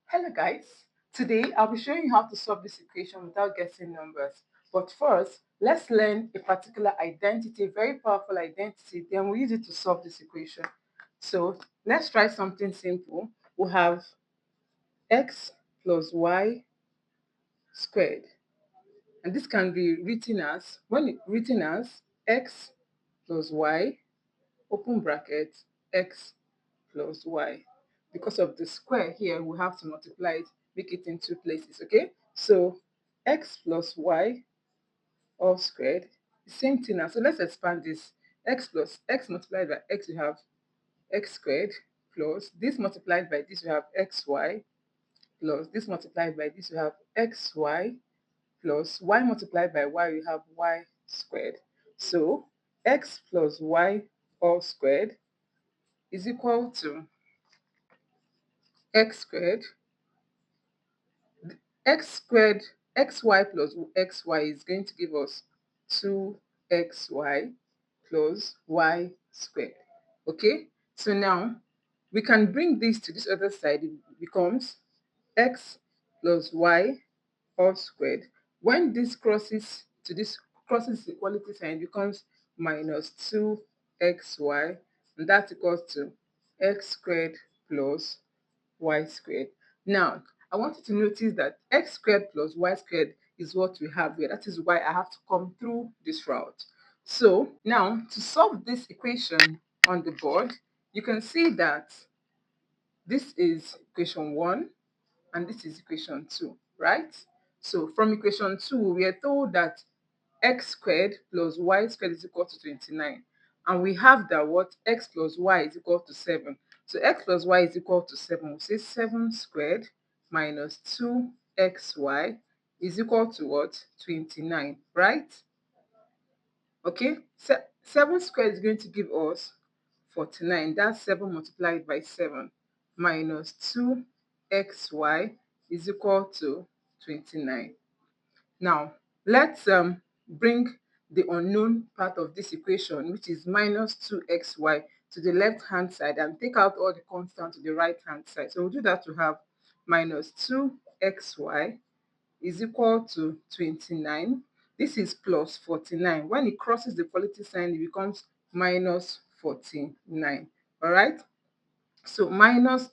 Hello guys, today I'll be showing you how to solve this equation without guessing numbers. But first, let's learn a particular identity, a very powerful identity, then we'll use it to solve this equation. So let's try something simple. We'll have x plus y squared. And this can be written as, written as x plus y, open bracket, x plus y. Because of the square here, we have to multiply it, make it in two places, okay? So x plus y all squared, the same thing now. So let's expand this. X plus x multiplied by x, we have x squared plus this multiplied by this, we have xy plus this multiplied by this, we have xy plus y multiplied by y, we have y squared. So x plus y all squared is equal to x squared. X squared, xy plus xy is going to give us 2xy plus y squared. Okay, so now we can bring this to this other side. It becomes x plus y all squared. When this crosses to this crosses equality sign, it becomes minus 2xy, and that's equals to x squared plus y squared. Now, I want you to notice that x squared plus y squared is what we have here. That is why I have to come through this route. So now, to solve this equation on the board, you can see that this is equation 1 and this is equation 2, right? So from equation 2, we are told that x squared plus y squared is equal to 29. And we have that what x plus y is equal to 7. So x plus y is equal to 7. We say 7 squared minus 2xy is equal to what? 29, right? Okay, 7 squared is going to give us 49. That's 7 multiplied by 7 minus 2xy is equal to 29. Now, let's bring the unknown part of this equation, which is minus 2xy, to the left-hand side and take out all the constants to the right-hand side. So we'll do that to have minus 2xy is equal to 29. This is plus 49. When it crosses the equality sign, it becomes minus 49. All right? So minus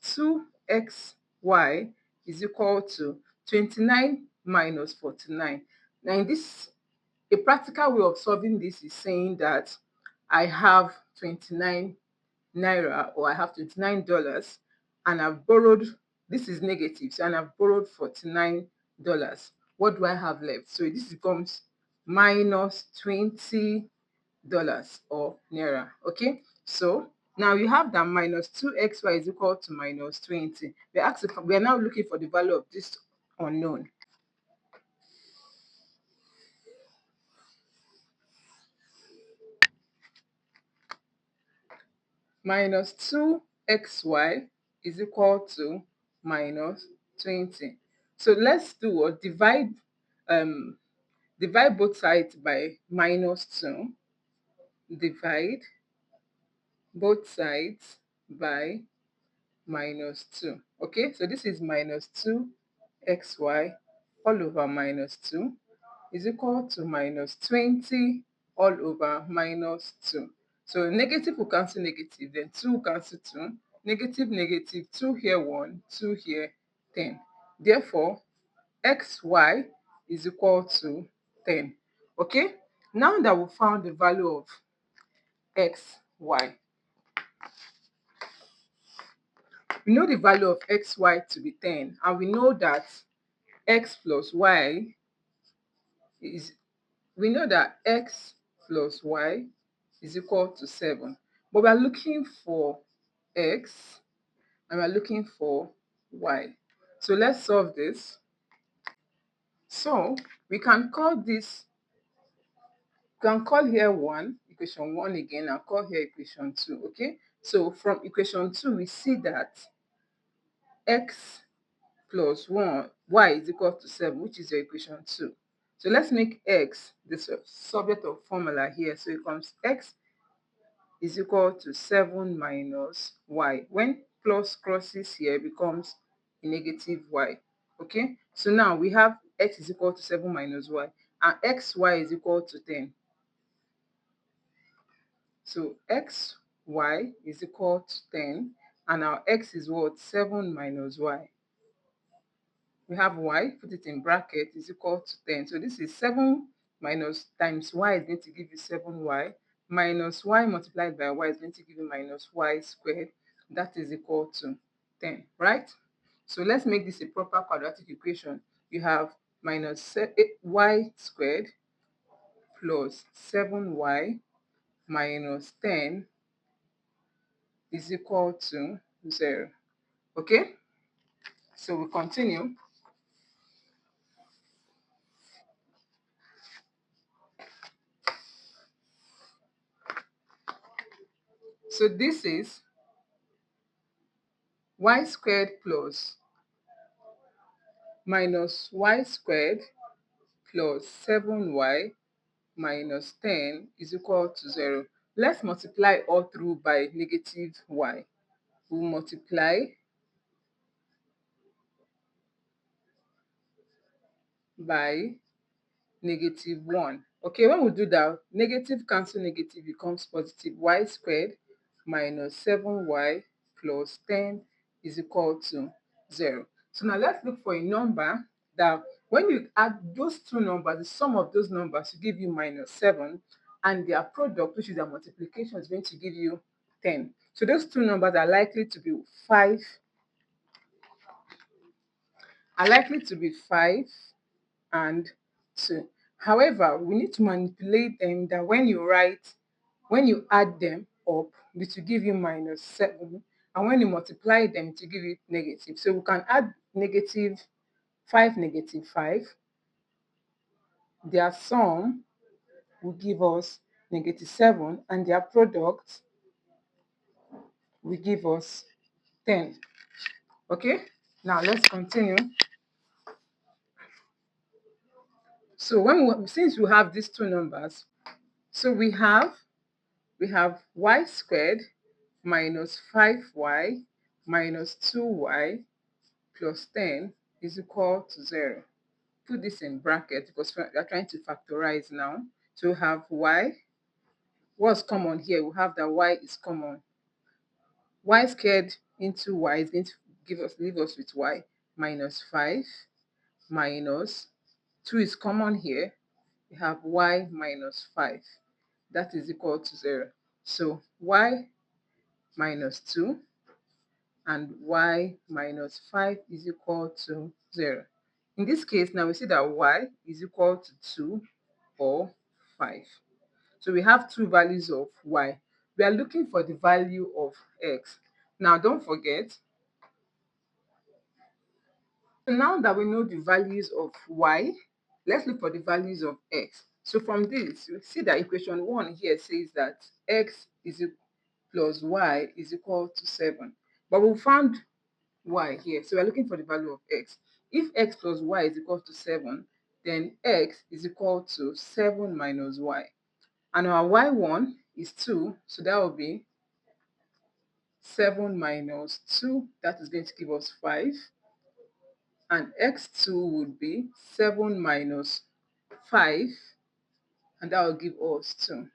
2xy is equal to 29 minus 49. Now, in this, a practical way of solving this is saying that I have 29 naira, or I have $29, and I've borrowed, this is negative, so, and I've borrowed $49. What do I have left? So this becomes minus $20 or naira. Okay, so now you have that minus 2xy is equal to minus 20. We are now looking for the value of this unknown. Minus 2xy is equal to minus 20. So let's do or um divide both sides by minus 2. Divide both sides by minus 2. Okay, so this is minus 2xy all over minus 2 is equal to minus 20 all over minus 2. So negative will cancel negative, then 2 will cancel 2. Negative, negative, 2 here 1, 2 here 10. Therefore, xy is equal to 10. Okay, now that we found the value of xy, we know the value of xy to be 10, and we know that x plus y is, we know that x plus y is equal to 7. But we are looking for x and we are looking for y. So let's solve this. So we can call this, we can call here 1, equation 1 again, and call here equation 2. Okay, so from equation 2, we see that x plus 1, y is equal to 7, which is your equation 2. So let's make x the subject of formula here. So it becomes x is equal to 7 minus y. When plus crosses here, it becomes a negative y. Okay, so now we have x is equal to 7 minus y, and xy is equal to 10. So xy is equal to 10, and our x is what? 7 minus y. We have y, put it in bracket, is equal to 10. So this is 7 minus times y is going to give you 7y, minus y multiplied by y is going to give you minus y squared. That is equal to 10, right? So let's make this a proper quadratic equation. You have minus y squared plus 7y minus 10 is equal to 0. Okay, so we continue. So this is y squared plus minus y squared plus 7y minus 10 is equal to 0. Let's multiply all through by negative y. We'll multiply by -1. Okay, when we do that, negative cancel negative becomes positive. Y squared minus 7y plus 10 is equal to 0. So now let's look for a number that when you add those two numbers, the sum of those numbers will give you -7, and their product, which is their multiplication, is going to give you 10. So those two numbers are likely to be 5 and 2. However, we need to manipulate them that when you add them up, it will give you -7, and when you multiply them, it will give you negative. So we can add negative 5. Their sum will give us -7, and their product will give us 10. Okay, now let's continue. So since we have these two numbers, so we have y squared minus 5y minus 2y plus 10 is equal to 0. Put this in bracket because we're trying to factorize now. So we have y. What's common here? We have that y is common. Y squared into y is going to leave us with y minus 5 minus 2 is common here. We have y minus 5. That is equal to 0. So y minus 2 and y minus 5 is equal to 0. In this case, now we see that y is equal to 2 or 5. So we have two values of y. We are looking for the value of x. Now don't forget, so now that we know the values of y, let's look for the values of x. So from this, you see that equation 1 here says that x plus y is equal to 7. But we found y here. So we're looking for the value of x. If x plus y is equal to 7, then x is equal to 7 minus y. And our y1 is 2, so that will be 7 minus 2. That is going to give us 5. And x2 would be 7 minus 5, and that will give us 2.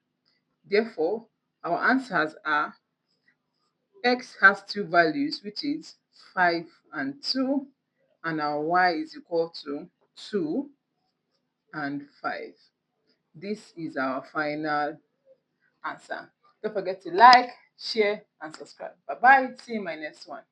Therefore, our answers are x has two values, which is 5 and 2, and our y is equal to 2 and 5. This is our final answer. Don't forget to like, share, and subscribe. Bye bye. See you in my next one.